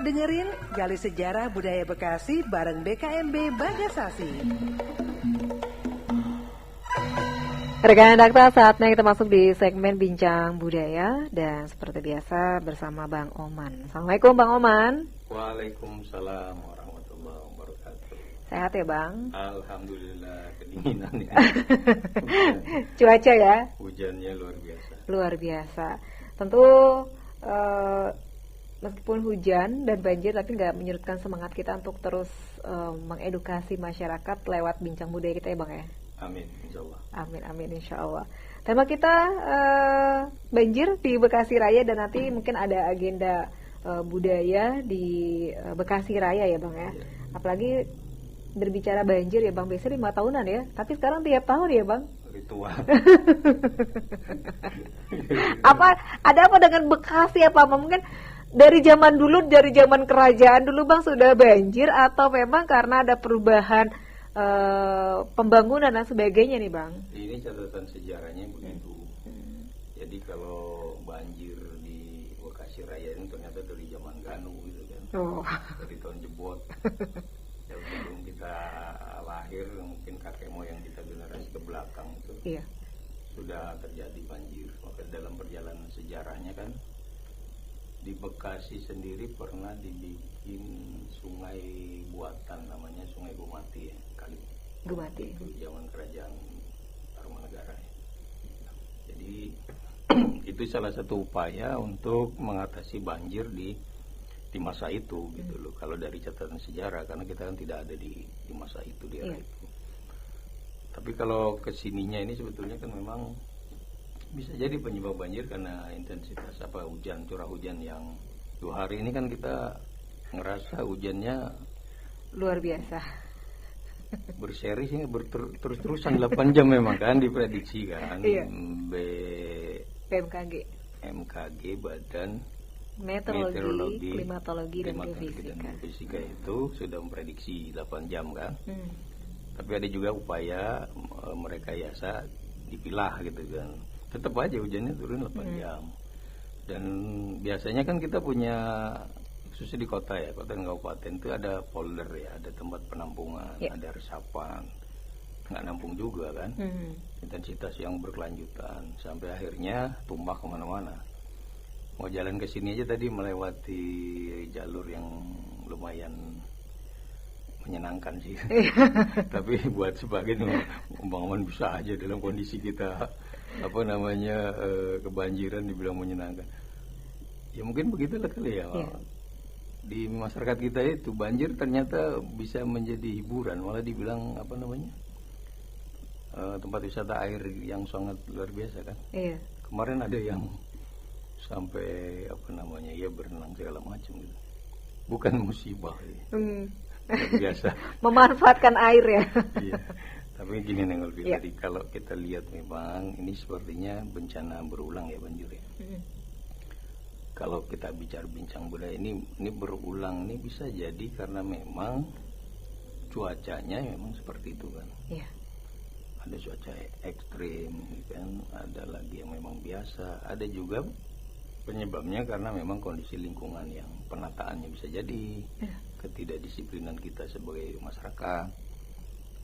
Dengerin Gali Sejarah Budaya Bekasi bareng BKMB Bagasasi. Rekan Dakta, saatnya kita masuk di segmen Bincang Budaya dan seperti biasa bersama Bang Oman. Assalamualaikum Bang Oman. Waalaikumsalam warahmatullahi wabarakatuh. Sehat ya Bang? Alhamdulillah, kedinginan ya. Cuaca ya? Hujannya luar biasa. Luar biasa. Tentu meskipun hujan dan banjir tapi nggak menyurutkan semangat kita untuk terus mengedukasi masyarakat lewat bincang budaya kita ya Bang ya? Amin, insya Allah. Amin, insya Allah. Tema kita banjir di Bekasi Raya dan nanti mungkin ada agenda budaya di Bekasi Raya ya Bang ya. Ya. Apalagi berbicara banjir ya Bang, biasanya 5 tahunan ya, tapi sekarang tiap tahun ya Bang. Ritual. Ada apa dengan Bekasi apa mungkin dari zaman dulu, dari zaman kerajaan dulu Bang sudah banjir atau memang karena ada perubahan pembangunan dan sebagainya nih Bang? Ini catatan sejarahnya begitu. Jadi kalau banjir di Bekasi Raya ini ternyata dari zaman Ganu gitu kan. Dari tahun jebot. Ya, sebelum kita lahir mungkin kakek moyang kita generasi ke belakang itu. Iya. Sudah terjadi banjir. Maka dalam perjalanan sejarahnya kan di Bekasi sendiri pernah dibikin sungai buatan namanya Sungai Gumati ya, kali Gumati itu zaman kerajaan Tarumanegara ya. Jadi itu salah satu upaya untuk mengatasi banjir di masa itu gitu loh. Kalau dari catatan sejarah karena kita kan tidak ada di masa itu di era itu. Tapi kalau kesininya ini sebetulnya kan memang bisa jadi penyebab banjir karena intensitas hujan, curah hujan yang 2 hari ini kan kita ngerasa hujannya luar biasa. Berseri sih terus-terusan 8 jam memang kan diprediksi kan. Iya. BMKG Badan Meteorologi, Klimatologi dan Geofisika itu sudah memprediksi 8 jam kan. Tapi ada juga upaya merekayasa dipilah gitu kan. Tetap aja hujannya turun 8 jam. Dan biasanya kan kita punya, khususnya di kota ya, kota dan kabupaten itu ada polder ya, ada tempat penampungan, ada resapan. Nggak nampung juga kan. Intensitas yang berkelanjutan sampai akhirnya tumbah kemana-mana. Mau jalan ke sini aja tadi melewati jalur yang lumayan menyenangkan sih. Tapi buat sebagian pembangunan bisa aja dalam kondisi kita kebanjiran dibilang menyenangkan. Ya mungkin begitulah kali ya. Di masyarakat kita itu banjir ternyata bisa menjadi hiburan, malah dibilang tempat wisata air yang sangat luar biasa kan. Iya. Kemarin ada yang sampai berenang segala macam gitu. Bukan musibah ya. Biasa. Memanfaatkan air ya. Iya. Tapi gini Nengol tadi kalau kita lihat memang ini sepertinya bencana berulang ya banjir ya. Kalau kita bicara bincang budaya ini berulang ini bisa jadi karena memang cuacanya memang seperti itu kan. Iya. Ada cuaca ekstrim kan, ada lagi yang memang biasa, ada juga penyebabnya karena memang kondisi lingkungan yang penataannya bisa jadi ketidakdisiplinan kita sebagai masyarakat.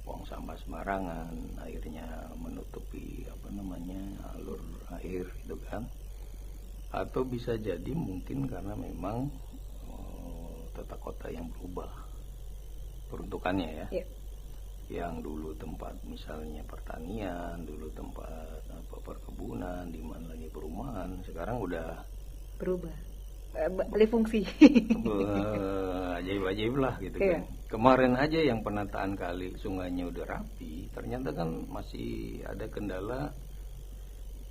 Buang sampah sembarangan, akhirnya menutupi alur air gitu kan. Atau bisa jadi mungkin karena memang tata kota yang berubah peruntukannya ya. Yang dulu tempat misalnya pertanian, dulu tempat perkebunan, di mana lagi perumahan, sekarang udah berubah. Alih fungsi. Ajaib-ajaib lah gitu kan. Kemarin aja yang penataan kali sungainya udah rapi, ternyata kan masih ada kendala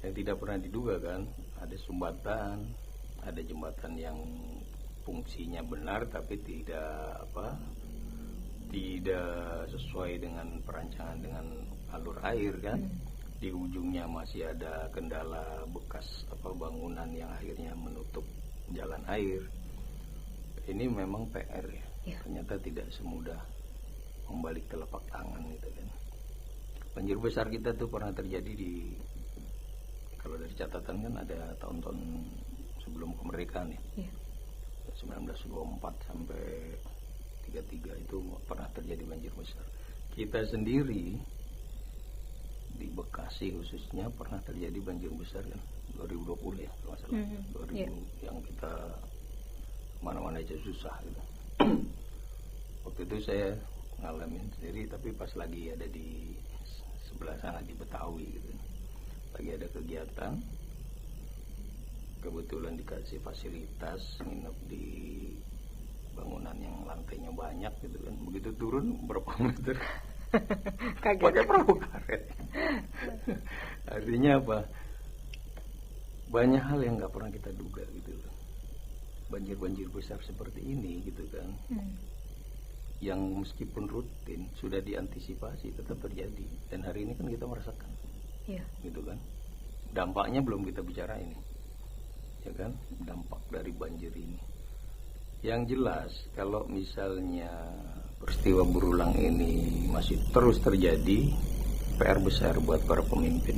yang tidak pernah diduga kan. Ada sumbatan, ada jembatan yang fungsinya benar tapi tidak sesuai dengan perancangan dengan alur air kan. Di ujungnya masih ada kendala bekas bangunan yang akhirnya menutup jalan air. Ini memang PR ya. Ternyata tidak semudah membalik telapak tangan gitu kan. Banjir besar kita tuh pernah terjadi kalau dari catatan kan ada tahun-tahun sebelum kemerdekaan ya. 1924 sampai 33 itu pernah terjadi banjir besar. Kita sendiri di Bekasi khususnya pernah terjadi banjir besar kan 2020 ya kalau nggak salah. 2000 yang kita mana-mana aja susah gitu. Waktu itu saya ngalamin sendiri, tapi pas lagi ada di sebelah sana di Betawi gitu, lagi ada kegiatan, kebetulan dikasih fasilitas nginep di bangunan yang lantainya banyak gitu kan, begitu turun berapa meter pakai perahu karet. Artinya apa, banyak hal yang nggak pernah kita duga gitu loh, banjir-banjir besar seperti ini gitu kan, yang meskipun rutin sudah diantisipasi tetap terjadi, dan hari ini kan kita merasakan, gitu kan, dampaknya belum kita bicara ini, ya kan, dampak dari banjir ini. Yang jelas kalau misalnya peristiwa berulang ini masih terus terjadi, PR besar buat para pemimpin.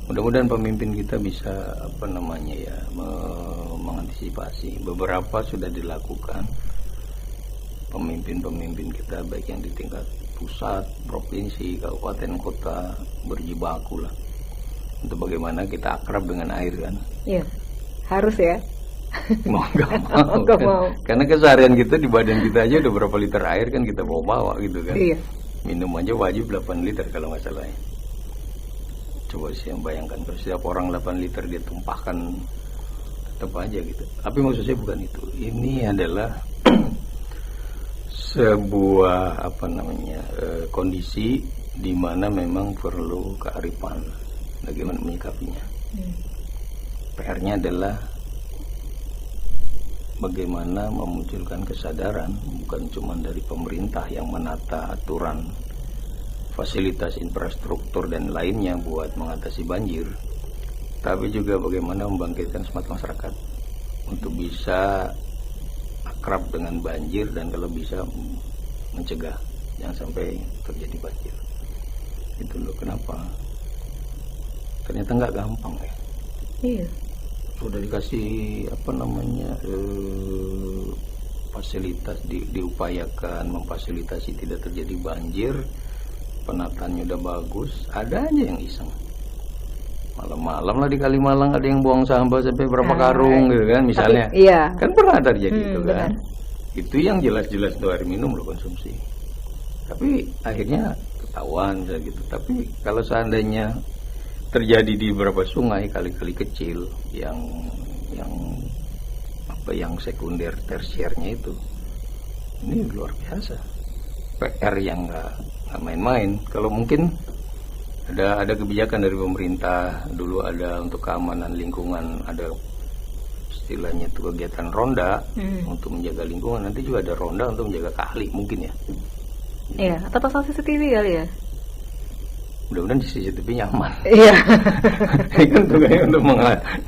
Mudah-mudahan pemimpin kita bisa mengantisipasi. Beberapa sudah dilakukan. Pemimpin-pemimpin kita baik yang di tingkat pusat, provinsi, kabupaten, kota berjibaku lah untuk bagaimana kita akrab dengan air kan. Iya, harus ya. Mau nggak mau, kan? Mau. Karena keseharian kita di badan kita aja udah berapa liter air kan kita bawa gitu kan. Iya. Minum aja wajib 8 liter kalau nggak salah ya. Coba sih yang bayangkan kalau setiap orang 8 liter dia tumpahkan, tetap aja gitu. Tapi maksud saya bukan itu. Ini adalah sebuah kondisi di mana memang perlu kearifan bagaimana menyikapinya. PR-nya adalah bagaimana memunculkan kesadaran bukan cuma dari pemerintah yang menata aturan, fasilitas infrastruktur dan lainnya buat mengatasi banjir, tapi juga bagaimana membangkitkan semangat masyarakat untuk bisa akrab dengan banjir dan kalau bisa mencegah jangan sampai terjadi banjir. Itu loh kenapa ternyata nggak gampang ya. Iya. Sudah dikasih fasilitas, diupayakan memfasilitasi tidak terjadi banjir, penataannya udah bagus, ada aja yang iseng. Malam-malam lah di Kalimalang ada yang buang sampah sampai berapa karung gitu kan misalnya. Tapi, iya. Kan pernah terjadi itu kan. Benar. Itu yang jelas-jelas itu air minum lo konsumsi. Tapi akhirnya ketahuan gitu. Tapi kalau seandainya terjadi di beberapa sungai, kali-kali kecil yang sekunder tersiernya itu, ini luar biasa. PR yang nggak main-main. Kalau mungkin ada kebijakan dari pemerintah dulu, ada untuk keamanan lingkungan, ada istilahnya itu kegiatan ronda untuk menjaga lingkungan, nanti juga ada ronda untuk menjaga kali mungkin ya. Iya, atau pasang CCTV kali ya. Mudah-mudahan di CCTV nyaman. Iya. Ini kan tugasnya untuk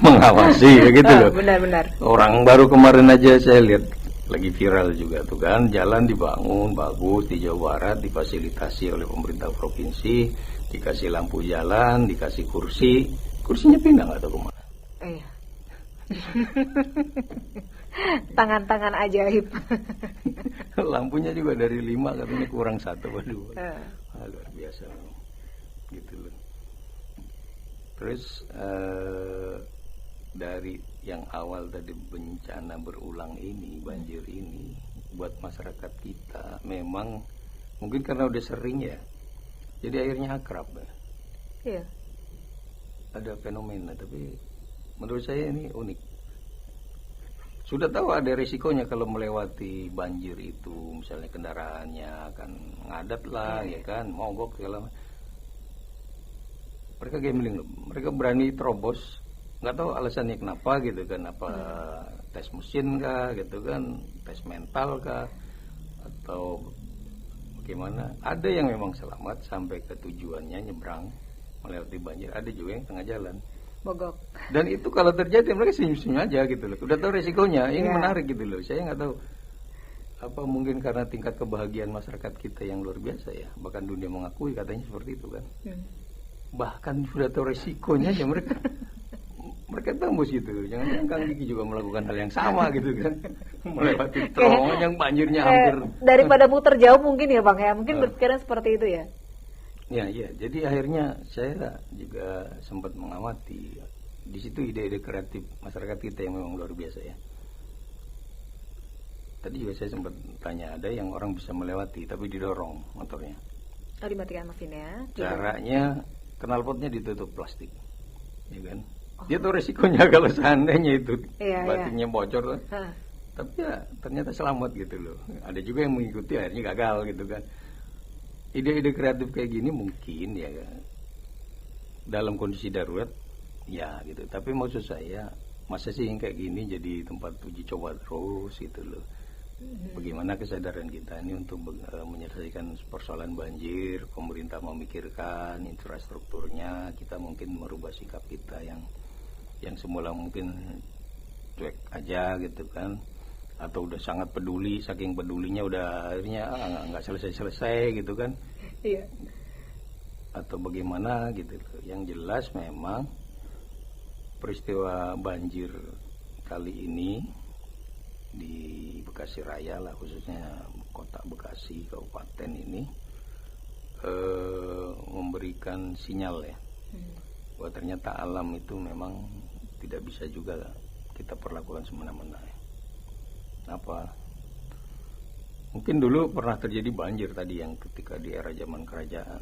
mengawasi begitu loh. Benar-benar. Orang baru kemarin aja saya lihat lagi viral juga tuh kan, jalan dibangun bagus di Jawa Barat, difasilitasi oleh pemerintah provinsi, dikasih lampu jalan, dikasih kursinya pindah nggak tahu kemana. Iya. Tangan-tangan ajaib. Lampunya juga dari 5 katanya kurang 1, waduh. Luar biasa gitu loh. Terus dari yang awal tadi bencana berulang ini, banjir ini, buat masyarakat kita memang mungkin karena udah sering ya, jadi akhirnya akrab ya. Iya. Ada fenomena, tapi menurut saya ini unik. Sudah tahu ada resikonya kalau melewati banjir itu, misalnya kendaraannya akan ngadat lah, ya kan, mogok segala. Mereka gambling loh, mereka berani terobos, nggak tahu alasannya kenapa gitu kan, apa tes mesin kah gitu kan, tes mental kah, atau bagaimana. Ada yang memang selamat sampai ke tujuannya, nyebrang melewati banjir, ada juga yang tengah jalan mogok. Dan itu kalau terjadi mereka senyum-senyum aja gitu loh, udah tahu resikonya. Ini menarik gitu loh, saya nggak tahu apa mungkin karena tingkat kebahagiaan masyarakat kita yang luar biasa ya, bahkan dunia mengakui katanya seperti itu kan. Bahkan sudah tahu resikonya ya mereka kan tembus gitu. Jangan-jangan Kang Diki juga melakukan hal yang sama gitu kan. Melewati terowongan yang banjirnya hampir. Daripada muter jauh mungkin ya Bang ya. Mungkin berpikiran seperti itu ya. Ya, iya. Jadi akhirnya saya juga sempat mengamati. Di situ ide-ide kreatif masyarakat kita yang memang luar biasa ya. Tadi juga saya sempat tanya, ada yang orang bisa melewati tapi didorong motornya. Oh, dimatikan mesinnya. Caranya knalpotnya ditutup plastik, ya kan? Dia tahu resikonya kalau seandainya itu batiknya bocor tuh. Tapi ya ternyata selamat gitu loh. Ada juga yang mengikuti akhirnya gagal gitu kan. Ide-ide kreatif kayak gini mungkin ya dalam kondisi darurat ya gitu. Tapi maksud saya masa sih yang kayak gini jadi tempat uji coba terus gitu loh. Bagaimana kesadaran kita ini untuk menyelesaikan persoalan banjir, pemerintah memikirkan infrastrukturnya, kita mungkin merubah sikap kita yang semula mungkin cuek aja gitu kan, atau udah sangat peduli, saking pedulinya udah akhirnya nggak selesai gitu kan. Iya. Atau bagaimana gitu. Yang jelas memang peristiwa banjir kali ini di Bekasi Raya lah, khususnya kota Bekasi, kabupaten ini memberikan sinyal ya bahwa ternyata alam itu memang tidak bisa juga kita perlakukan semena-mena ya. Apa? Mungkin dulu pernah terjadi banjir tadi yang ketika di era zaman kerajaan,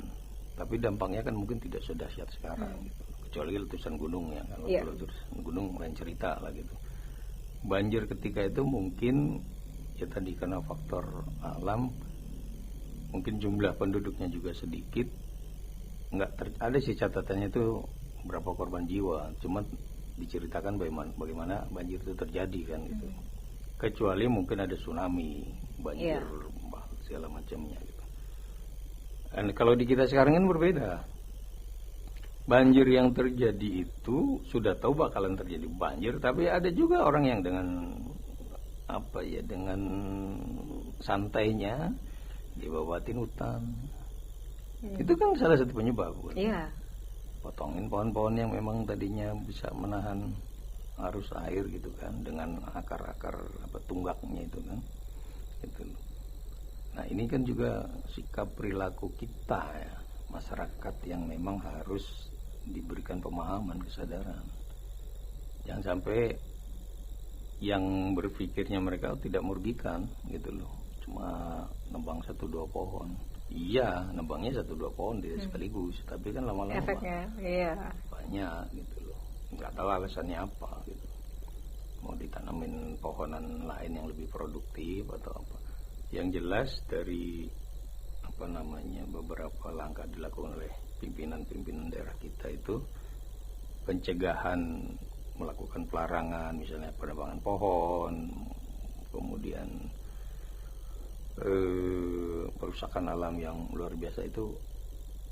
tapi dampaknya kan mungkin tidak sedahsyat sekarang gitu. Kecuali letusan gunung ya, kalau letusan gunung lain cerita lah gitu. Banjir ketika itu mungkin ya tadi karena faktor alam, mungkin jumlah penduduknya juga sedikit, ada sih catatannya itu berapa korban jiwa, cuma diceritakan bagaimana banjir itu terjadi kan gitu. Kecuali mungkin ada tsunami, banjir segala macamnya gitu. Dan kalau di kita sekarang kan berbeda. Banjir yang terjadi itu sudah tahu bakalan terjadi banjir, tapi ada juga orang yang dengan dengan santainya dibawatin hutan. Itu kan salah satu penyebab. Iya. Potongin pohon-pohon yang memang tadinya bisa menahan arus air gitu kan, dengan akar-akar tunggaknya itu kan. Gitu. Nah, ini kan juga sikap perilaku kita ya, masyarakat yang memang harus diberikan pemahaman, kesadaran. Jangan sampai yang berpikirnya mereka tidak merugikan gitu loh, cuma nebang 1-2 pohon. Iya, nebangnya 1-2 pohon tidak sekaligus, tapi kan lama-lama efeknya banyak gitu loh. Nggak tahu alasannya apa gitu. Mau ditanamin pohonan lain yang lebih produktif atau apa. Yang jelas dari beberapa langkah dilakukan oleh pimpinan-pimpinan daerah kita itu pencegahan, melakukan pelarangan misalnya penebangan pohon, kemudian perusakan alam yang luar biasa itu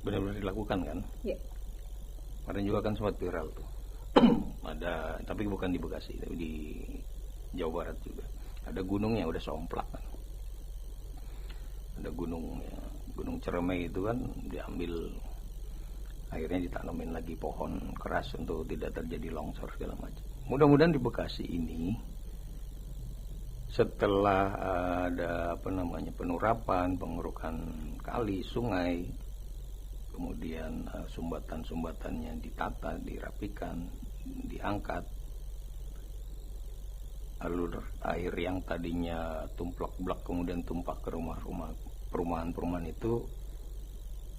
benar-benar dilakukan kan. Kemarin juga kan sempat viral tuh. Ada, tapi bukan di Bekasi, tapi di Jawa Barat juga. Ada gunung yang udah somplak kan. Ada gunung Ciremai itu kan diambil, akhirnya ditanamin lagi pohon keras untuk tidak terjadi longsor segala macam. Mudah-mudahan di Bekasi ini setelah ada penurapan, pengurukan kali, sungai, kemudian sumbatan-sumbatannya ditata, dirapikan, diangkat, alur air yang tadinya tumplak-blak kemudian tumpah ke rumah-rumah, perumahan-perumahan itu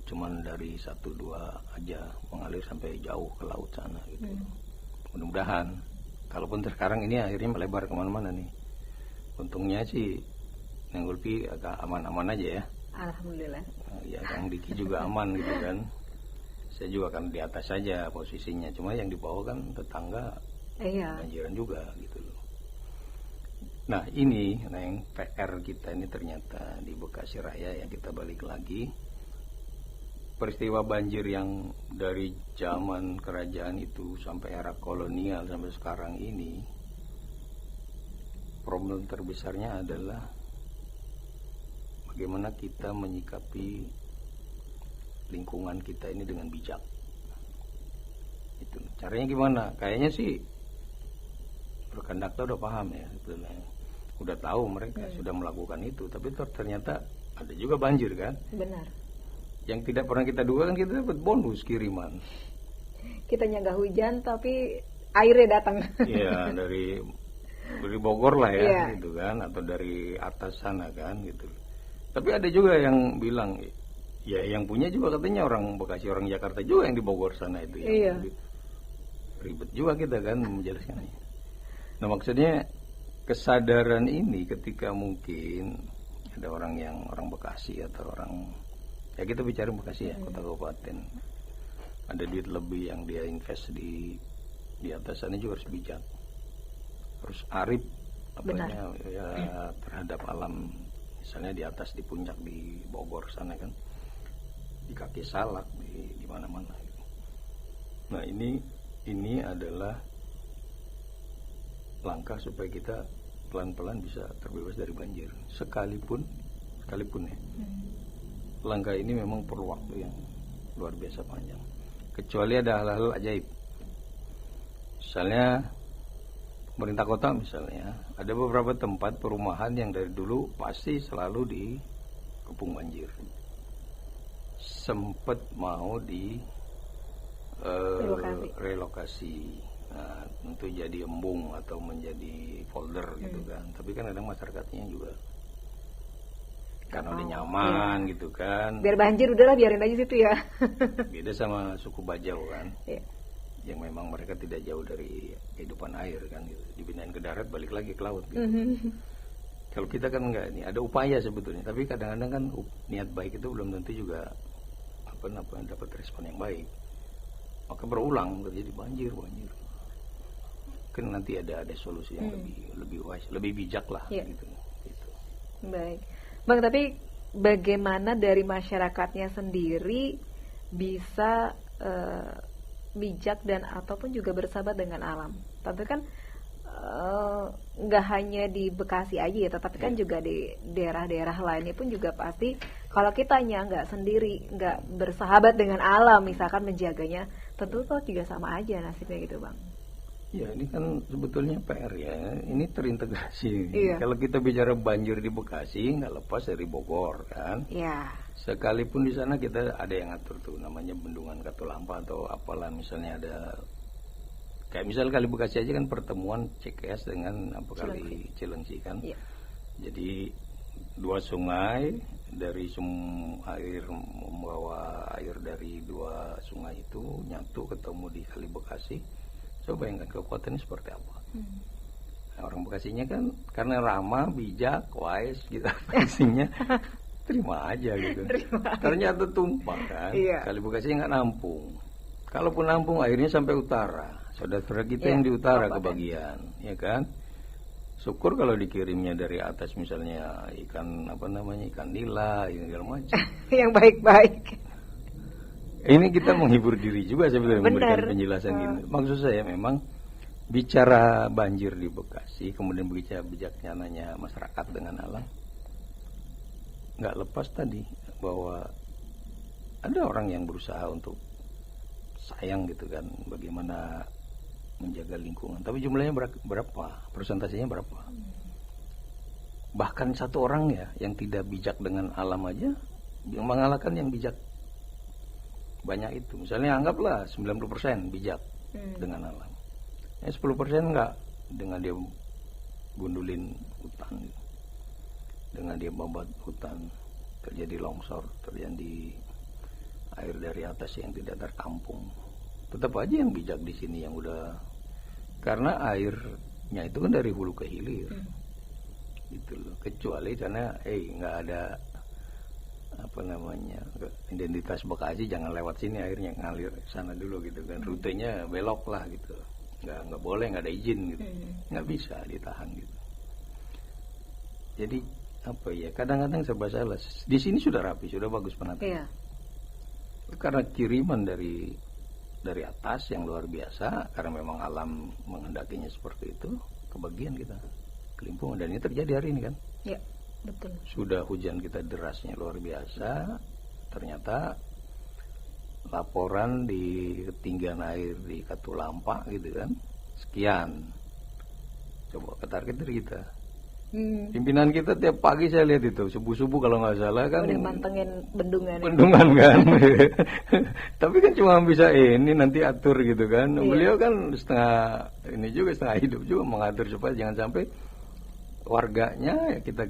cuman dari 1-2 aja mengalir sampai jauh ke laut sana gitu. Mudah-mudahan, kalaupun sekarang ini akhirnya melebar kemana-mana nih. Untungnya sih Neng Ulfi agak aman-aman aja ya. Alhamdulillah. Ya, Kang Diki juga aman gitu kan. Saya juga kan di atas saja posisinya, cuma yang di bawah kan tetangga banjiran juga gitu loh. Nah ini yang PR kita ini ternyata di Bekasi Raya, yang kita balik lagi, peristiwa banjir yang dari zaman kerajaan itu sampai era kolonial sampai sekarang ini, problem terbesarnya adalah bagaimana kita menyikapi lingkungan kita ini dengan bijak. Itu caranya gimana? Kayaknya sih Kandakta udah paham ya sebetulnya, udah tahu mereka sudah melakukan itu, tapi ternyata ada juga banjir kan. Benar. Yang tidak pernah kita duga kan, kita dapat bonus kiriman. Kita nggak hujan tapi airnya datang. Iya, dari Bogor lah ya, Iya. gitu kan, atau dari atas sana kan gitu. Tapi ada juga yang bilang, ya yang punya juga katanya orang Bekasi, orang Jakarta juga yang di Bogor sana itu ya. Iya. Ribet juga kita kan menjelaskannya. Nah maksudnya kesadaran ini ketika mungkin ada orang Bekasi atau orang, ya kita bicara Bekasi ya, kota kabupaten, ada duit lebih yang dia invest di atas sana juga harus bijak, harus arif apanya ya terhadap alam. Misalnya di atas, di puncak di Bogor sana kan, di Kaki Salak, di mana-mana. Nah ini adalah langkah supaya kita pelan-pelan bisa terbebas dari banjir. Sekalipun ya. Langkah ini memang perlu waktu yang luar biasa panjang. Kecuali ada hal-hal ajaib. Misalnya pemerintah kota misalnya, ada beberapa tempat perumahan yang dari dulu pasti selalu dikepung banjir. Sempat mau di relokasi. Nah, untuk jadi embung atau menjadi folder gitu kan. Tapi kan ada masyarakatnya juga karena udah nyaman gitu kan. Biar banjir udahlah biarin aja situ ya. Beda sama suku Bajau kan. Iya. Yang memang mereka tidak jauh dari kehidupan air kan gitu. Dipindahin ke darat balik lagi ke laut gitu. Kalau kita kan enggak, ini ada upaya sebetulnya, tapi kadang-kadang kan niat baik itu belum tentu juga apa dapat respon yang baik. Maka berulang terjadi banjir. Kan nanti ada solusi yang lebih wise, lebih bijak lah gitu. Baik, Bang, tapi bagaimana dari masyarakatnya sendiri bisa bijak dan ataupun juga bersahabat dengan alam? Tentu kan nggak hanya di Bekasi aja ya, tetapi kan juga di daerah-daerah lainnya pun juga pasti kalau kitanya nggak sendiri, nggak bersahabat dengan alam, misalkan menjaganya, tentu toh juga sama aja nasibnya gitu, Bang. Ya ini kan sebetulnya PR ya, ini terintegrasi. Iya. Kalau kita bicara banjir di Bekasi nggak lepas dari Bogor kan. Iya. Sekalipun di sana kita ada yang ngatur tuh, namanya bendungan Katulampa atau apalah, misalnya ada kayak misal kali Bekasi aja kan pertemuan CKS dengan kali Cilengsi kan. Iya. Jadi dua sungai dari air membawa air dari dua sungai itu nyatu ketemu di kali Bekasi. Coba bayangkan kekuatannya seperti apa. Nah, orang Bekasinya kan karena ramah, bijak, wise gitu isinya, terima aja gitu. Ternyata tumpah kan. Iya. Kali Bekasinya nggak nampung. Kalaupun nampung airnya sampai utara. Saudara-saudara kita yang di utara kebagian, ya kan. Syukur kalau dikirimnya dari atas misalnya ikan ikan nila, segala macam. Yang baik-baik. Ini kita menghibur diri juga sebetulnya, memberikan penjelasan gitu. Maksud saya memang bicara banjir di Bekasi, kemudian bicara bijaksananya masyarakat dengan alam, nggak lepas tadi bahwa ada orang yang berusaha untuk sayang gitu kan, bagaimana menjaga lingkungan. Tapi jumlahnya berapa? Persentasenya berapa? Bahkan satu orang ya yang tidak bijak dengan alam aja yang mengalahkan yang bijak banyak itu. Misalnya anggaplah 90% bijak dengan alam. 10% enggak, dengan dia gundulin hutan, dengan dia babat hutan, terjadi longsor, terjadi air dari atas yang tidak tertampung. Tetap aja yang bijak di sini yang udah, karena airnya itu kan dari hulu ke hilir. Gitu loh. Kecuali karena nggak ada identitas Bekasi, jangan lewat sini, airnya ngalir sana dulu gitu kan, rutenya belok lah gitu, nggak boleh, nggak ada izin gitu, nggak bisa ditahan gitu. Jadi kadang-kadang serba salah. Di sini sudah rapi, sudah bagus penataan, karena kiriman dari atas yang luar biasa, karena memang alam menghendakinya seperti itu, kebagian kita kelimpungan, dan ini terjadi hari ini kan. Iya. Betul. Sudah hujan kita derasnya luar biasa, ternyata laporan di ketinggian air di Katulampa gitu kan sekian, Coba target dari kita. Hmm. Pimpinan kita tiap pagi saya lihat itu subuh-subuh kalau nggak salah kan Udah mantengin bendungan. bendungan kan. Tapi kan cuma bisa ini nanti atur gitu kan. Iya. Beliau kan setengah hidup juga mengatur supaya jangan sampai warganya kita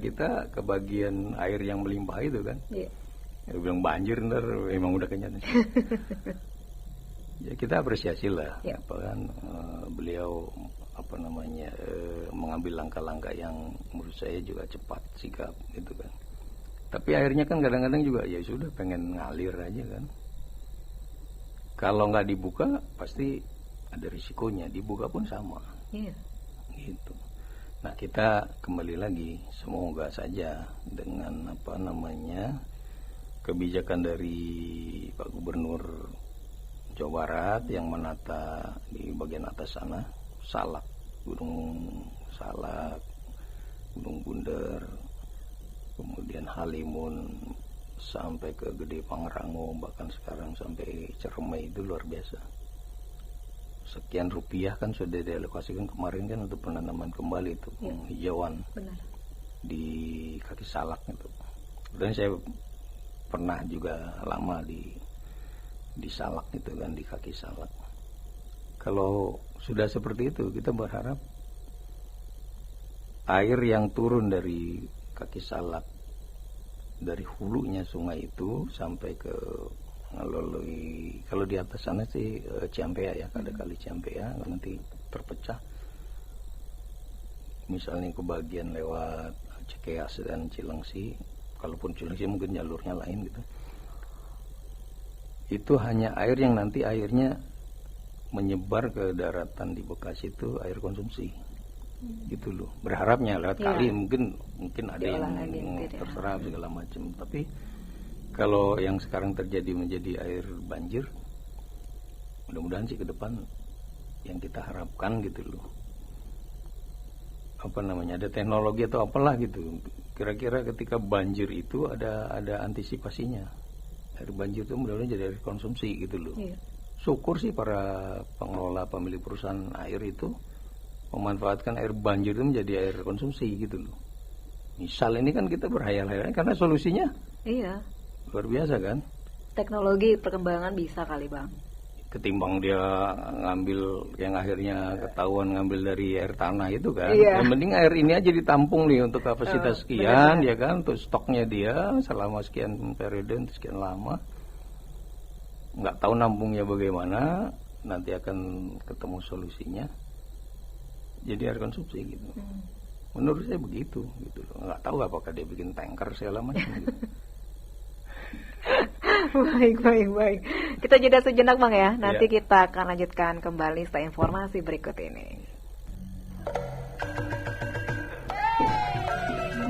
kebagian air yang melimpah itu kan. Iya. Dia bilang banjir ntar emang udah kenyang. Ya kita apresiasi lah, Ya. apa kan beliau mengambil langkah-langkah yang menurut saya juga cepat sikap gitu kan. Tapi akhirnya kan kadang-kadang juga ya sudah pengen ngalir aja kan. Kalau nggak dibuka pasti ada risikonya, dibuka pun sama. Iya. Gitu. Nah kita kembali lagi, semoga saja dengan kebijakan dari Pak Gubernur Jawa Barat yang menata di bagian atas sana, Gunung Salak, Gunung Bunder, kemudian Halimun sampai ke Gede Pangrango, bahkan sekarang sampai Ciremai, itu luar biasa. Sekian rupiah kan sudah dialokasikan kemarin kan untuk penanaman kembali itu penghijauan. Benar. Di kaki Salak itu. Dan saya pernah juga lama di Salak itu kan, di kaki Salak. Kalau sudah seperti itu, kita berharap air yang turun dari kaki Salak, dari hulunya sungai itu sampai ke melalui, kalau di atas sana sih Ciampea ya, ada kali Ciampea, nanti terpecah. Misalnya kebagian lewat Cikeas dan Cilengsi, kalaupun Cilengsi mungkin jalurnya lain gitu. Itu hanya air yang nanti airnya menyebar ke daratan di Bekasi itu air konsumsi. Gitu loh. Berharapnya lewat kali mungkin ada diolah yang lagi, gitu ya. terserah segala macam. Tapi kalau yang sekarang terjadi menjadi air banjir, mudah-mudahan sih ke depan yang kita harapkan gitu loh. Ada teknologi atau apalah gitu. Kira-kira ketika banjir itu ada antisipasinya. Air banjir itu mudah-mudahan jadi air konsumsi gitu loh. Iya. Syukur sih para pengelola pemilik perusahaan air itu memanfaatkan air banjir itu menjadi air konsumsi gitu loh. Misal ini kan kita berhayal-hayal karena solusinya Iya. luar biasa kan. Teknologi perkembangan bisa kali Bang. Ketimbang dia ngambil yang akhirnya ketahuan ngambil dari air tanah itu kan. Iya. Yang penting air ini aja ditampung nih untuk kapasitas sekian ya kan, untuk stoknya dia selama sekian periode, sekian lama. Nggak tahu nampungnya bagaimana, nanti akan ketemu solusinya. Jadi air konsumsi gitu. Menurut saya begitu gitu. Nggak tahu apakah dia bikin tanker segala macam gitu. Baik. Kita jeda sejenak Bang ya. Nanti kita akan lanjutkan kembali setelah informasi berikut ini.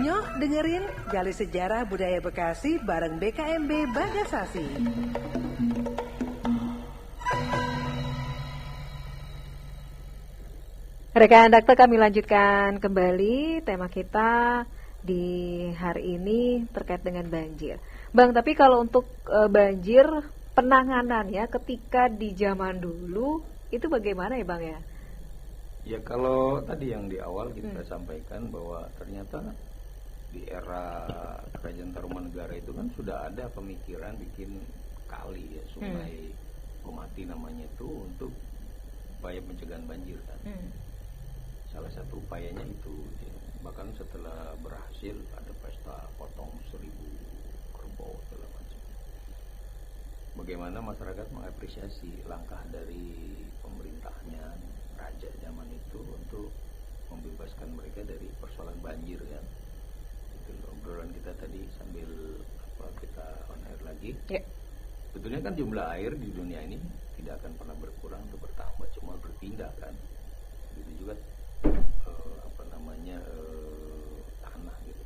Nyoh dengerin Gali Sejarah Budaya Bekasi bareng BKMB Bagasasi. Rekan dokter, kami lanjutkan kembali tema kita di hari ini terkait dengan banjir. Bang, tapi kalau untuk banjir penanganannya ketika di zaman dulu itu bagaimana ya Bang ya? Ya kalau tadi yang di awal kita sampaikan bahwa ternyata di era Kerajaan Tarumanegara itu kan sudah ada pemikiran bikin kali ya, sungai Pemati namanya itu untuk upaya pencegahan banjir kan. Salah satu upayanya itu ya. Bahkan setelah berhasil ada pesta potong 1000 kerbau segala macam. Bagaimana masyarakat mengapresiasi langkah dari pemerintahnya, raja zaman itu untuk membebaskan mereka dari persoalan banjir kan. Itu obrolan kita tadi sambil kita on air lagi. Ya. Sebetulnya kan jumlah air di dunia ini tidak akan pernah berkurang atau bertambah, cuma berpindah kan. Gitu juga tanah gitu,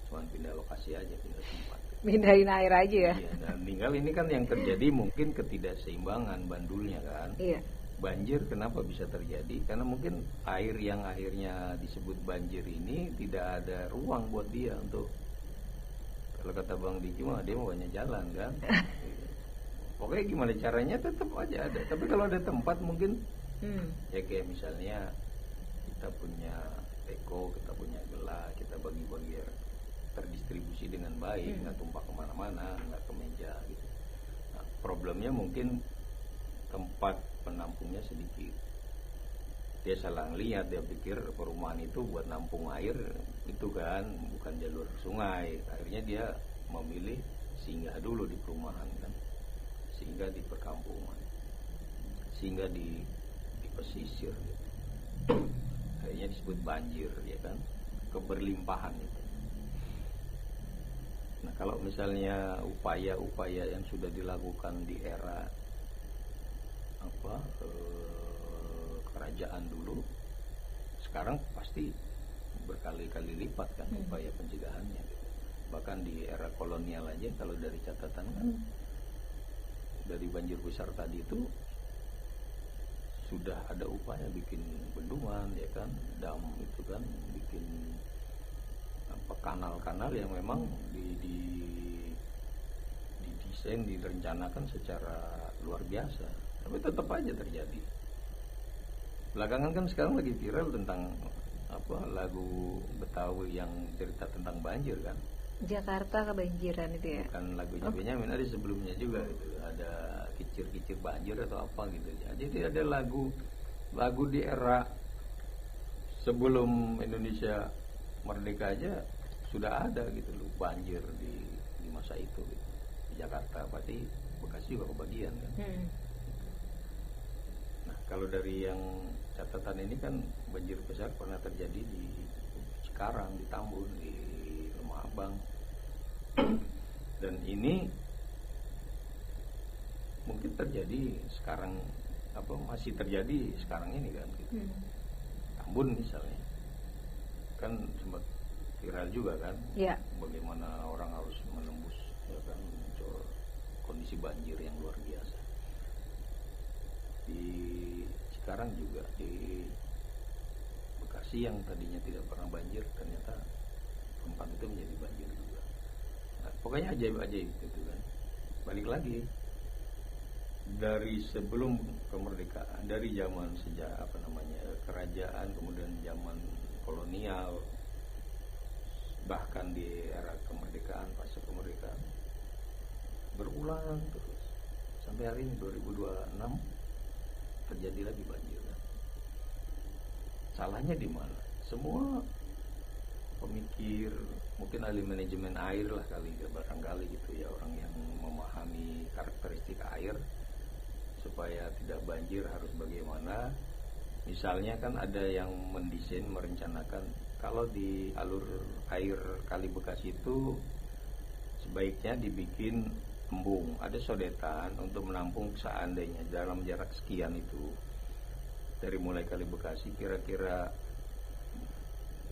cuman pindah lokasi aja, pindah tempat. Pindahin air aja ya. Iya, dan tinggal ini kan yang terjadi mungkin ketidakseimbangan bandulnya kan. Iya. Banjir kenapa bisa terjadi? Karena mungkin air yang akhirnya disebut banjir ini tidak ada ruang buat dia untuk, kalau kata Bang Diki mah dia mau banyak jalan kan. Pokoknya gimana caranya tetap aja ada. Tapi kalau ada tempat mungkin ya kayak misalnya kita punya teko, kita punya gelas, kita bagi-bagi terdistribusi dengan baik, nggak tumpah kemana-mana, nggak ke meja gitu. Nah, problemnya mungkin tempat penampungnya sedikit. Dia salah lihat, dia pikir perumahan itu buat nampung air itu kan, bukan jalur sungai. Akhirnya dia memilih singgah dulu di perumahan kan, singgah di perkampungan, singgah di pesisir gitu. Akhirnya disebut banjir ya kan, keberlimpahan itu. Nah kalau misalnya upaya-upaya yang sudah dilakukan di era kerajaan dulu, sekarang pasti berkali-kali lipat kan upaya pencegahannya gitu. Bahkan di era kolonial aja kalau dari catatan kan dari banjir besar tadi itu sudah ada upaya bikin bendungan ya kan, dam itu kan, bikin kanal-kanal yang memang didesain, direncanakan secara luar biasa, tapi tetap aja terjadi. Belakangan kan sekarang lagi viral tentang lagu Betawi yang cerita tentang banjir kan. Jakarta kebanjiran itu ya. Kan lagunya Benyamin, ada sebelumnya juga gitu. Ada kicir-kicir banjir atau apa gitu. Jadi ada lagu di era sebelum Indonesia merdeka aja sudah ada gitu loh, banjir di masa itu gitu. Di Jakarta, berarti Bekasi juga kebagian kan. Nah kalau dari yang catatan ini kan banjir besar pernah terjadi di Cikarang, di Tambun, di Lemah Abang, dan ini mungkin terjadi sekarang, masih terjadi sekarang ini kan gitu. Tambun misalnya kan sempat viral juga kan, bagaimana orang harus menembus ya kan, kondisi banjir yang luar biasa. Di Cikarang juga, di Bekasi yang tadinya tidak pernah banjir ternyata tempat itu menjadi banjir juga. Nah, pokoknya ajaib-ajaib gitu kan. Balik lagi dari sebelum kemerdekaan, dari zaman sejak kerajaan, kemudian zaman kolonial, bahkan di era kemerdekaan, pasca kemerdekaan, berulang terus sampai hari ini 2026 terjadi lagi banjir. Salahnya di mana? Semua pemikir, mungkin ahli manajemen air lah barangkali gitu ya, orang yang memahami karakteristik air supaya tidak banjir harus bagaimana. Misalnya kan ada yang mendesain, merencanakan kalau di alur air Kali Bekasi itu sebaiknya dibikin embung, ada sodetan untuk menampung seandainya dalam jarak sekian itu, dari mulai Kali Bekasi kira-kira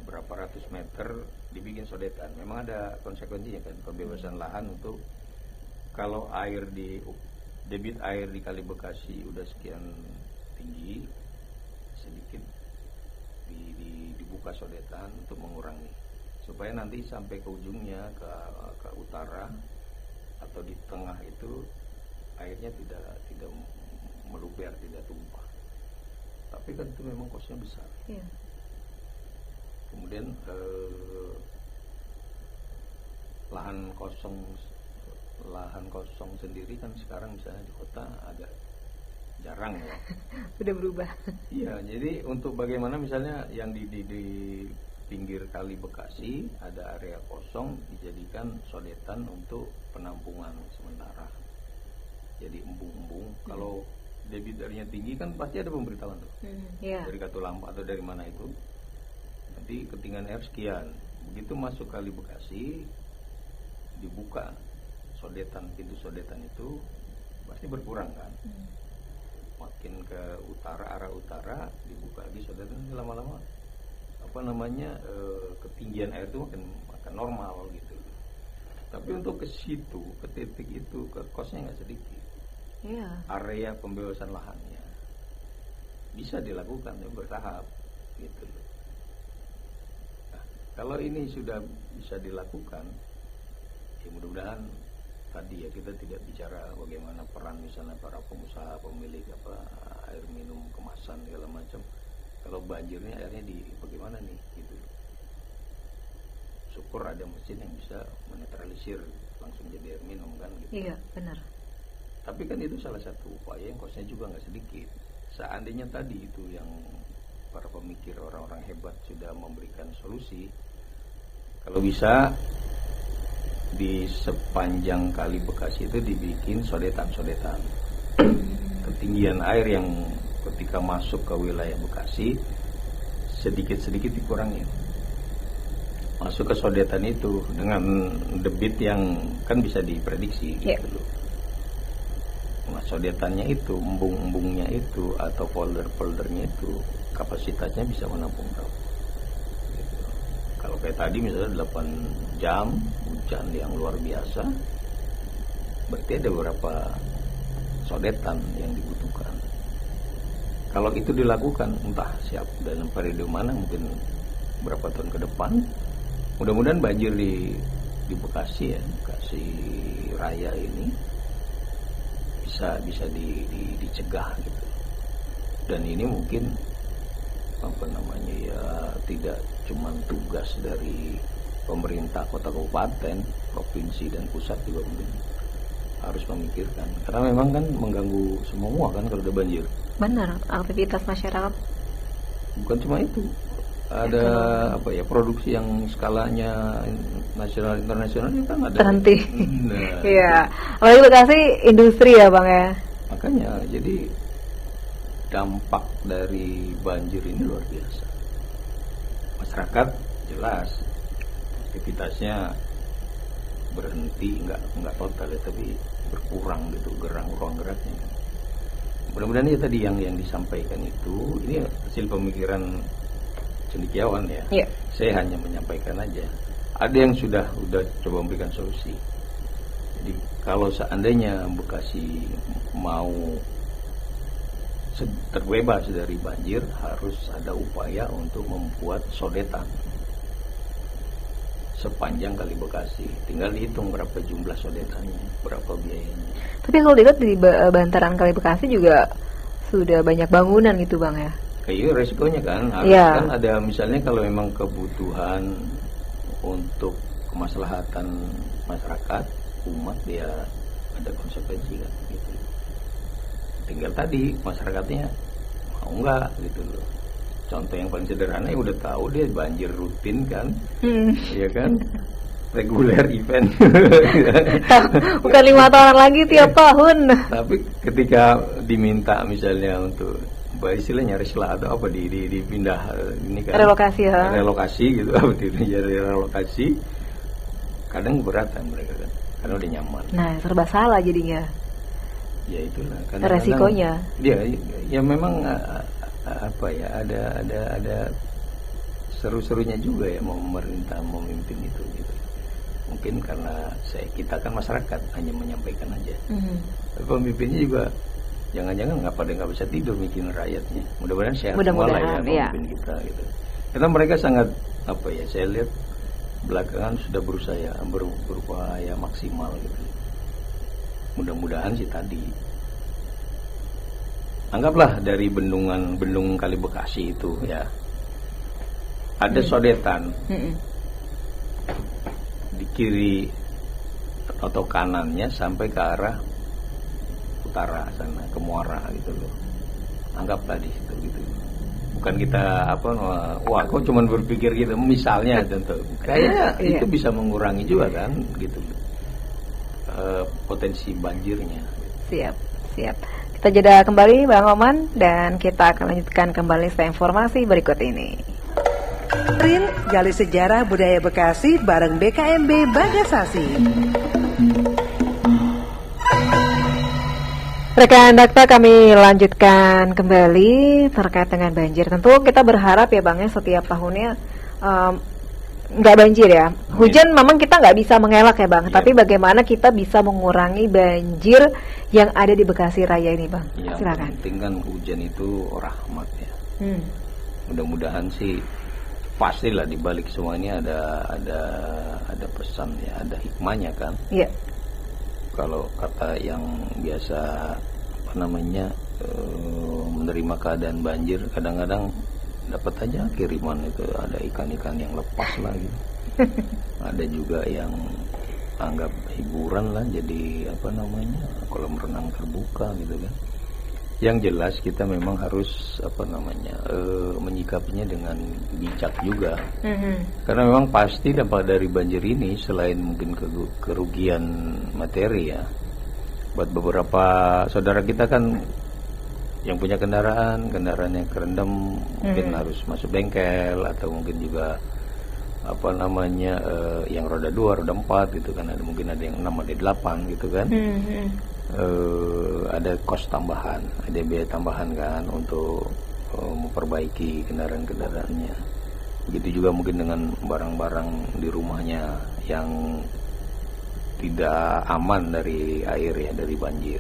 berapa ratus meter dibikin sodetan. Memang ada konsekuensinya kan, pembebasan lahan untuk kalau debit air di Kali Bekasi udah sekian tinggi, sedikit dibuka sodetan untuk mengurangi, supaya nanti sampai ke ujungnya ke utara atau di tengah itu airnya tidak meluber, tidak tumpah. Tapi kan itu memang kosnya besar. Kemudian lahan kosong sendiri kan sekarang misalnya di kota agak jarang ya. Udah berubah. Iya, jadi untuk bagaimana misalnya yang di pinggir Kali Bekasi ada area kosong dijadikan sodetan untuk penampungan sementara. Jadi embung-embung. Kalau debit airnya tinggi kan pasti ada pemberitahuan tuh. Dari Katulampa atau dari mana itu. Nanti ketinggian air sekian. Begitu masuk Kali Bekasi dibuka sodetan, pintu sodetan itu pasti berkurang kan. Makin ke utara, arah utara dibuka lagi sodetan, lama-lama ketinggian air itu makin normal gitu. Tapi untuk ke situ, ke titik itu, ke kosnya nggak sedikit. Area pembebasan lahannya bisa dilakukan ya, bertahap gitu. Nah, kalau ini sudah bisa dilakukan, ya mudah-mudahan tadi ya, kita tidak bicara bagaimana peran misalnya para pengusaha, pemilik air minum kemasan segala macam. kalau banjirnya akhirnya bagaimana nih gitu. Syukur ada mesin yang bisa menetralisir, langsung jadi air minum kan gitu. Iya, benar. Tapi kan itu salah satu upaya yang kosnya juga nggak sedikit. Seandainya tadi itu yang para pemikir orang-orang hebat sudah memberikan solusi, kalau bisa di sepanjang Kali Bekasi itu dibikin sodetan-sodetan. Ketinggian air yang ketika masuk ke wilayah Bekasi sedikit-sedikit dikurangi. Masuk ke sodetan itu dengan debit yang kan bisa diprediksi gitu loh. Nah, sodetannya itu, embung-embungnya itu atau folder-foldernya itu kapasitasnya bisa menampung berapa. Gitu. Kalau kayak tadi misalnya 8 jam hujan yang luar biasa, berarti ada beberapa sodetan yang dibutuhkan. Kalau itu dilakukan, entah siap dalam periode mana, mungkin berapa tahun ke depan, mudah-mudahan banjir di Bekasi ya, Bekasi Raya ini bisa dicegah gitu. Dan ini mungkin tidak cuma tugas dari pemerintah kota kabupaten, provinsi dan pusat juga mungkin harus memikirkan, karena memang kan mengganggu semua kan kalau ada banjir. Benar, aktivitas masyarakat. Bukan cuma itu, ada produksi yang skalanya nasional internasional kan ada terhenti. Nah, iya, apalagi Bekasi industri ya Bang ya. Makanya jadi dampak dari banjir ini luar biasa. Masyarakat jelas aktivitasnya berhenti, nggak total ya, tapi berkurang gitu, ruang geraknya. Mudah-mudahan ya tadi yang disampaikan itu, ini hasil pemikiran cendekiawan ya. Yeah. Saya hanya menyampaikan aja. Ada yang sudah coba memberikan solusi. Jadi kalau seandainya Bekasi mau terbebas dari banjir, harus ada upaya untuk membuat sodetan sepanjang Kali Bekasi. Tinggal dihitung berapa jumlah sodetannya, berapa biayanya. Tapi kalau dilihat di bantaran Kali Bekasi juga sudah banyak bangunan gitu Bang ya. Kayak resikonya kan, harus kan ada misalnya kalau memang kebutuhan untuk kemaslahatan masyarakat, umat, dia ada konsekuensi kan gitu. Tinggal tadi masyarakatnya mau nggak gitu loh. Contoh yang paling sederhana ya udah tahu dia banjir rutin kan, ya kan, reguler event. Bukan 5 tahun lagi tiap tahun. Tapi ketika diminta misalnya untuk istilahnya resla atau apa dipindah ini kan, relokasi gitu, jadi relokasi, kadang keberatan mereka kan, karena udah nyaman. Nah serba salah jadinya. Ya itulah kan resikonya. Ya memang ada seru-serunya juga ya mau memerintah, memimpin itu gitu. Mungkin karena kita kan masyarakat hanya menyampaikan aja. Tapi pemimpinnya juga jangan-jangan nggak bisa tidur mikirin rakyatnya. Mudah-mudahan sehat semua lah ya pemimpin kita gitu. Karena mereka sangat saya lihat belakangan sudah berupaya maksimal gitu. Mudah-mudahan sih tadi, anggaplah dari bendung Kali Bekasi itu ya, ada sodetan di kiri atau kanannya sampai ke arah utara sana, ke Muara gitu loh. Anggaplah di situ gitu. Bukan kita kok cuman berpikir gitu misalnya tentu. Kayaknya itu bisa mengurangi juga kan gitu. Potensi banjirnya. Siap. Kita jeda kembali Bang Oman dan kita akan lanjutkan kembali setelah informasi berikut ini. Rin, gali sejarah budaya Bekasi bareng BKMB Bagasasi. Rekan Dakta, kami lanjutkan kembali terkait dengan banjir. Tentu kita berharap ya Bang ya setiap tahunnya nggak banjir ya. Hujan memang kita nggak bisa mengelak ya Bang, tapi bagaimana kita bisa mengurangi banjir yang ada di Bekasi Raya ini Bang? Silakan. Yang penting kan hujan itu rahmat ya. Mudah-mudahan sih pastilah di balik semua ini ada pesan ya, ada hikmahnya kan. Iya. Kalau kata yang biasa menerima keadaan banjir, kadang-kadang dapat aja kiriman itu ada ikan-ikan yang lepas lah gitu. Ada juga yang anggap hiburan lah, jadi apa namanya, kolam renang terbuka gitu kan. Yang jelas kita memang harus apa namanya menyikapinya dengan bijak juga. Karena memang pasti dampak dari banjir ini selain mungkin kerugian materi ya, buat beberapa saudara kita kan yang punya kendaraan yang kerendam mungkin harus masuk bengkel, atau mungkin juga apa namanya yang roda 2, roda 4 gitu kan, mungkin ada yang 6, ada 8 gitu kan. Ada kos tambahan, ada biaya tambahan kan untuk memperbaiki kendaraan-kendaraannya. Begitu juga mungkin dengan barang-barang di rumahnya yang tidak aman dari air ya, dari banjir,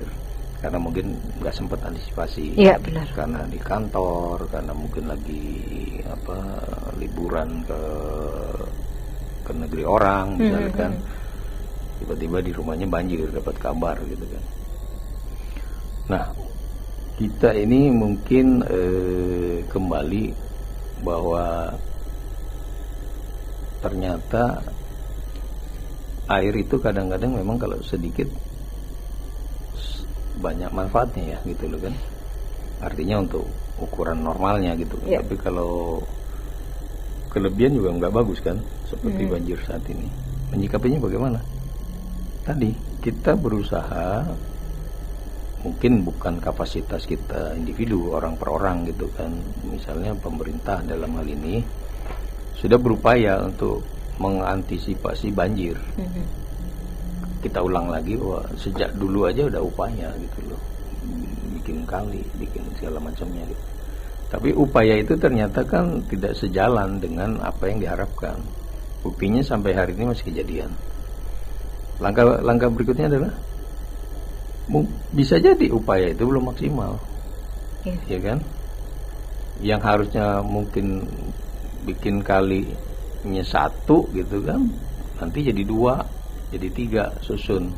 karena mungkin nggak sempat antisipasi. Iya, benar. Karena di kantor, karena mungkin lagi apa liburan ke negeri orang misalkan, tiba-tiba di rumahnya banjir, dapat kabar gitu kan. Nah, kita ini mungkin kembali bahwa ternyata air itu kadang-kadang memang kalau sedikit banyak manfaatnya ya gitu loh kan. Artinya untuk ukuran normalnya gitu. Tapi kalau kelebihan juga nggak bagus kan, seperti banjir saat ini. Menyikapinya bagaimana? Tadi kita berusaha, mungkin bukan kapasitas kita individu, orang per orang gitu kan. Misalnya pemerintah dalam hal ini sudah berupaya untuk mengantisipasi banjir. Kita ulang lagi bahwa sejak dulu aja udah upaya gitu loh, bikin kali, bikin segala macamnya gitu. Tapi upaya itu ternyata kan tidak sejalan dengan apa yang diharapkan. Buktinya sampai hari ini masih kejadian. Langkah berikutnya adalah bisa jadi upaya itu belum maksimal, ya kan? Yang harusnya mungkin bikin kalinya 1 gitu kan, nanti jadi 2, jadi 3 susun.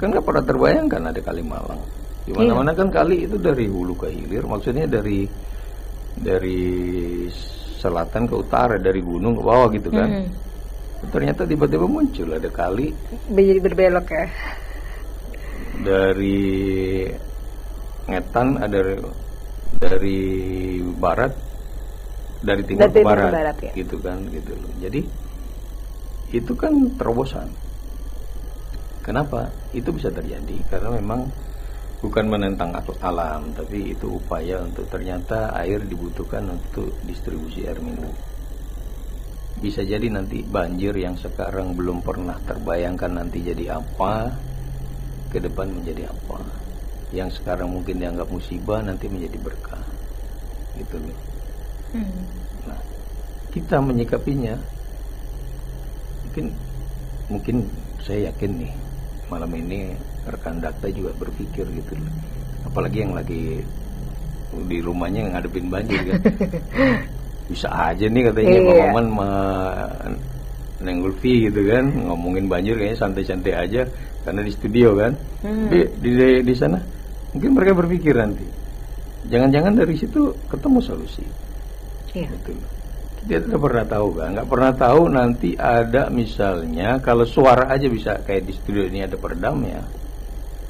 Kan nggak pernah terbayangkan ada Kali Malang. Di mana-mana kan kali itu dari hulu ke hilir, maksudnya dari selatan ke utara, dari gunung ke bawah gitu kan. Ternyata tiba-tiba muncul ada kali. Jadi berbelok ya. Dari Ngetan ada dari barat, dari timur ke barat ya? Gitu kan gitu loh. Jadi itu kan terobosan. Kenapa itu bisa terjadi? Karena memang bukan menentang alam, tapi itu upaya untuk ternyata air dibutuhkan untuk distribusi air minum. Bisa jadi nanti banjir yang sekarang belum pernah terbayangkan nanti jadi apa, ke depan menjadi apa. Yang sekarang mungkin dianggap musibah nanti menjadi berkah, gitu loh. Nah, kita menyikapinya mungkin saya yakin nih malam ini rekan Dakta juga berpikir gitu loh. Apalagi yang lagi di rumahnya ngadepin banjir kan. Bisa aja nih katanya Pak Maman sama Neng Ulfi gitu kan, ngomongin banjir kayaknya santai-santai aja karena di studio kan. Di sana mungkin mereka berpikir nanti jangan-jangan dari situ ketemu solusi. Gitu. Dia tidak pernah tahu kan, nggak pernah tahu nanti ada misalnya kalau suara aja bisa kayak di studio ini ada peredam ya,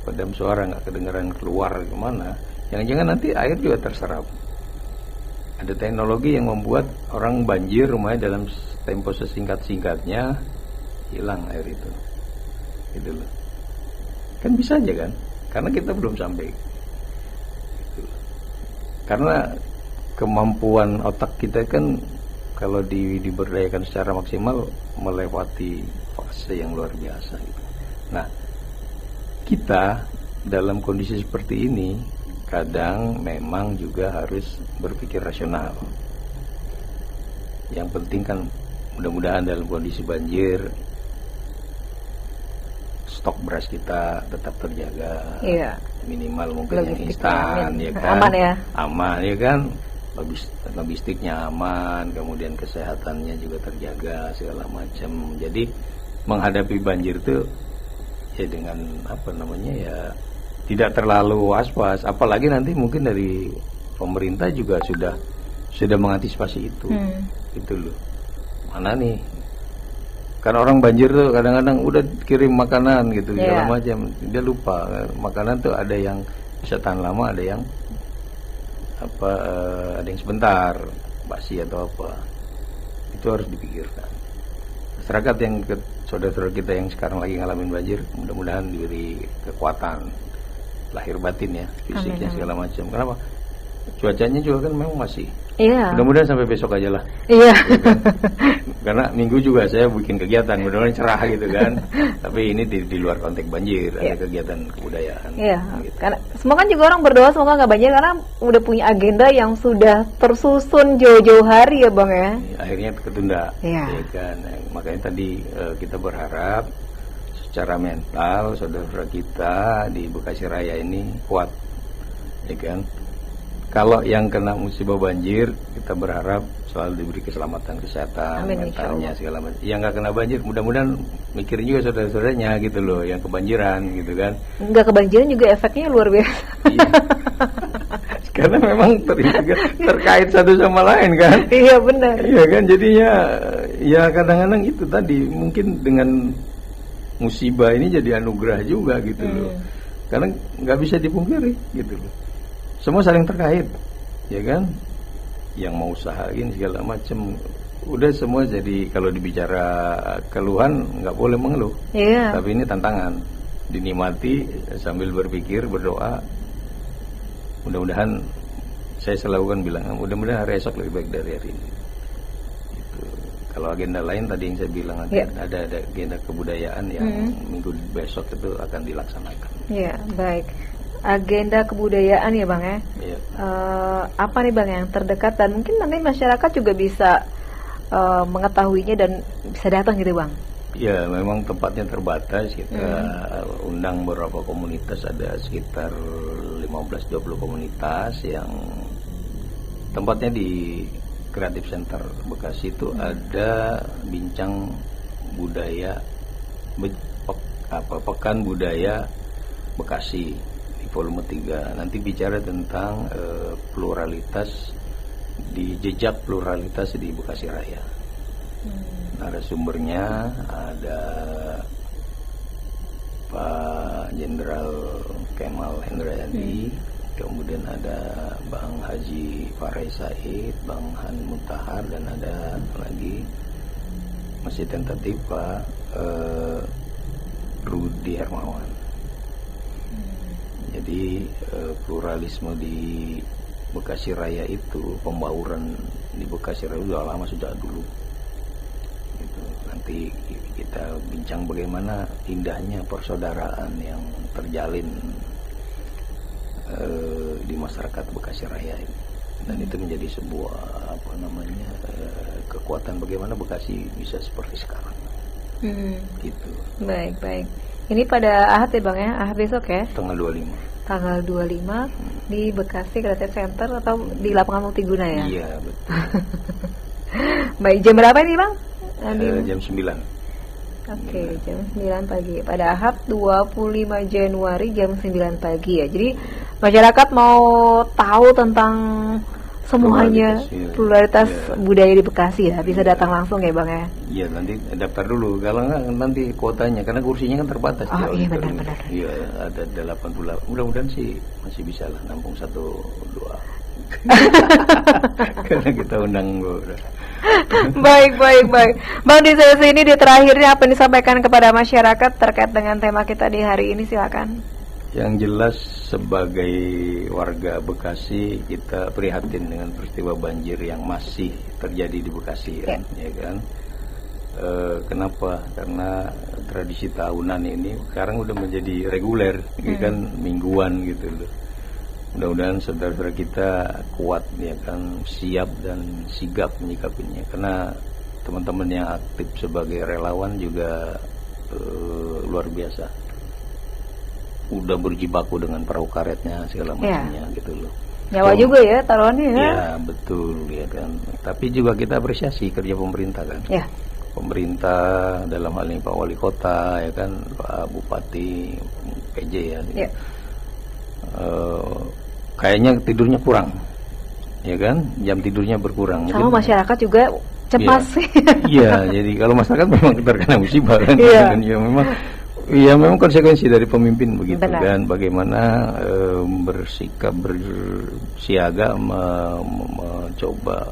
peredam suara nggak kedengeran keluar kemana, jangan-jangan nanti air juga terserap. Ada teknologi yang membuat orang banjir rumahnya dalam tempo sesingkat-singkatnya hilang air itu, gitu loh. Kan bisa aja kan, karena kita belum sampai. Gitu. Karena kemampuan otak kita kan kalau diberdayakan secara maksimal melewati fase yang luar biasa gitu. Nah, kita dalam kondisi seperti ini kadang memang juga harus berpikir rasional. Yang penting kan mudah-mudahan dalam kondisi banjir stok beras kita tetap terjaga. Minimal mungkin yang instan ya kan. Aman ya. Aman ya kan. Logistiknya aman, kemudian kesehatannya juga terjaga segala macam. Jadi menghadapi banjir itu ya dengan apa namanya ya tidak terlalu was-was. Apalagi nanti mungkin dari pemerintah juga sudah mengantisipasi itu. Itu loh. Mana nih? Karena orang banjir tuh kadang-kadang udah kirim makanan gitu segala macam, dia lupa makanan tuh ada yang bisa tahan lama, ada yang ada yang sebentar basi atau apa. Itu harus dipikirkan. Masyarakat yang saudara-saudara kita yang sekarang lagi ngalamin banjir, mudah-mudahan diberi kekuatan lahir batin ya, fisiknya segala macam. Kenapa? Cuacanya juga kan memang masih. Iya. Mudah-mudahan sampai besok aja lah. Iya. Kan? Karena minggu juga saya bikin kegiatan, mudah-mudahan cerah gitu kan. Tapi ini di luar konteks banjir, ada kegiatan kebudayaan. Iya. Gitu. Karena semua kan juga orang berdoa semoga nggak banjir karena udah punya agenda yang sudah tersusun jauh-jauh hari ya Bang ya. Akhirnya ketunda. Iya. Ya kan. Makanya tadi kita berharap secara mental saudara kita di Bekasi Raya ini kuat, ya kan. Kalau yang kena musibah banjir, kita berharap selalu diberi keselamatan kesehatan, mentalnya segala macam. Yang nggak kena banjir, mudah-mudahan mikirin juga saudara-saudaranya gitu loh, yang kebanjiran gitu kan. Nggak kebanjiran juga efeknya luar biasa. Iya. Karena memang terkait satu sama lain kan. Iya benar. Iya kan, jadinya ya kadang-kadang itu tadi mungkin dengan musibah ini jadi anugerah juga gitu loh. Karena nggak bisa dipungkiri gitu loh. Semua saling terkait, ya kan? Yang mau usahain segala macam, udah semua jadi kalau dibicara keluhan nggak boleh mengeluh. Iya. Tapi ini tantangan, dinikmati sambil berpikir, berdoa. Mudah-mudahan saya selalu kan bilang, mudah-mudahan hari esok lebih baik dari hari ini. Gitu. Kalau agenda lain tadi yang saya bilang ada agenda kebudayaan yang minggu besok itu akan dilaksanakan. Iya, baik. Agenda kebudayaan ya Bang ya. Iya. Apa nih Bang yang terdekat dan mungkin nanti masyarakat juga bisa mengetahuinya dan bisa datang gitu Bang. Ya memang tempatnya terbatas. Kita undang beberapa komunitas, ada sekitar 15-20 komunitas yang tempatnya di Creative Center Bekasi itu ada bincang budaya Pekan Budaya Bekasi di volume 3. Nanti bicara tentang pluralitas di jejak pluralitas di Bekasi Raya. Narasumbernya ada Pak Jenderal Kemal Hendrayadi, kemudian ada Bang Haji Farai Said, Bang Han Mutahar, dan ada lagi masih tentatif Pak Rudi Hermawan. Jadi pluralisme di Bekasi Raya itu, pembauran di Bekasi Raya sudah lama, sudah dulu. Gitu. Nanti kita bincang bagaimana indahnya persaudaraan yang terjalin di masyarakat Bekasi Raya ini. Dan itu menjadi sebuah kekuatan bagaimana Bekasi bisa seperti sekarang. Gitu. Baik. Ini pada Ahad ya Bang ya, Ahad besok ya? Tanggal 25. Tanggal 25 di Bekasi Creative Center atau di Lapangan Multiguna ya? Iya betul. Baik, jam berapa nih Bang? Jam 9. Oke, jam 9 pagi. Pada Ahad 25 Januari jam 9 pagi ya. Jadi masyarakat mau tahu tentang semuanya pluralitas budaya di Bekasi ya, bisa datang langsung ya Bang ya? Iya, nanti daftar dulu. Kalau enggak nanti kuotanya, karena kursinya kan terbatas. Oh iya benar. Iya, ada 88. Mudah-mudahan sih masih bisa lah nampung 1-2. Karena kita undang Baik. Bang, di sesi ini di terakhirnya apa yang disampaikan kepada masyarakat terkait dengan tema kita di hari ini, silakan. Yang jelas sebagai warga Bekasi kita prihatin dengan peristiwa banjir yang masih terjadi di Bekasi kan, ya kan. Kenapa? Karena tradisi tahunan ini sekarang udah menjadi reguler, kan mingguan gitu loh. Mudah-mudahan saudara-saudara kita kuat ya kan, siap dan sigap menyikapinya. Karena teman-teman yang aktif sebagai relawan juga luar biasa. Udah berjibaku dengan perahu karetnya segala macamnya gitu loh. Nyawa juga ya taruhannya ya. Ya betul ya kan. Tapi juga kita apresiasi kerja pemerintah kan. Ya. Pemerintah dalam hal ini Pak Wali Kota ya kan, Pak Bupati, PJ ya. Kayaknya tidurnya kurang ya kan, jam tidurnya berkurang. Sama masyarakat juga cemas sih. Iya, jadi kalau masyarakat memang terkena musibah kan, Iya. ya memang konsekuensi dari pemimpin begitu. Benar. Dan bagaimana bersikap bersiaga, mencoba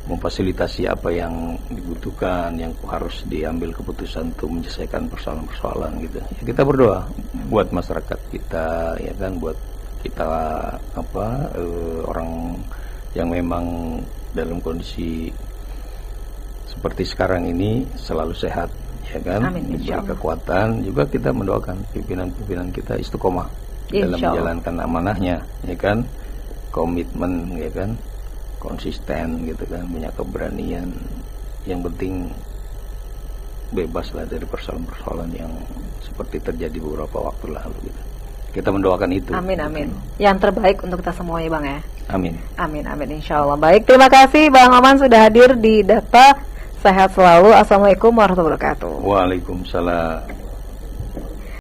memfasilitasi apa yang dibutuhkan, yang harus diambil keputusan untuk menyelesaikan persoalan-persoalan gitu. Ya, kita berdoa buat masyarakat kita, ya kan, buat kita orang yang memang dalam kondisi seperti sekarang ini selalu sehat, ya kan, Amin, diberi kekuatan. Juga kita mendoakan pimpinan-pimpinan kita istiqomah dalam menjalankan amanahnya, ya kan, komitmen, ya kan, konsisten gitu kan, punya keberanian. Yang penting bebaslah dari persoalan-persoalan yang seperti terjadi beberapa waktu lalu gitu. Kita mendoakan itu. Amin, amin. Yang terbaik untuk kita semuanya, Bang ya. Amin. Amin, amin, insya Allah. Baik, terima kasih Bang Maman sudah hadir di Data. Sehat selalu. Assalamualaikum warahmatullahi wabarakatuh. Waalaikumsalam.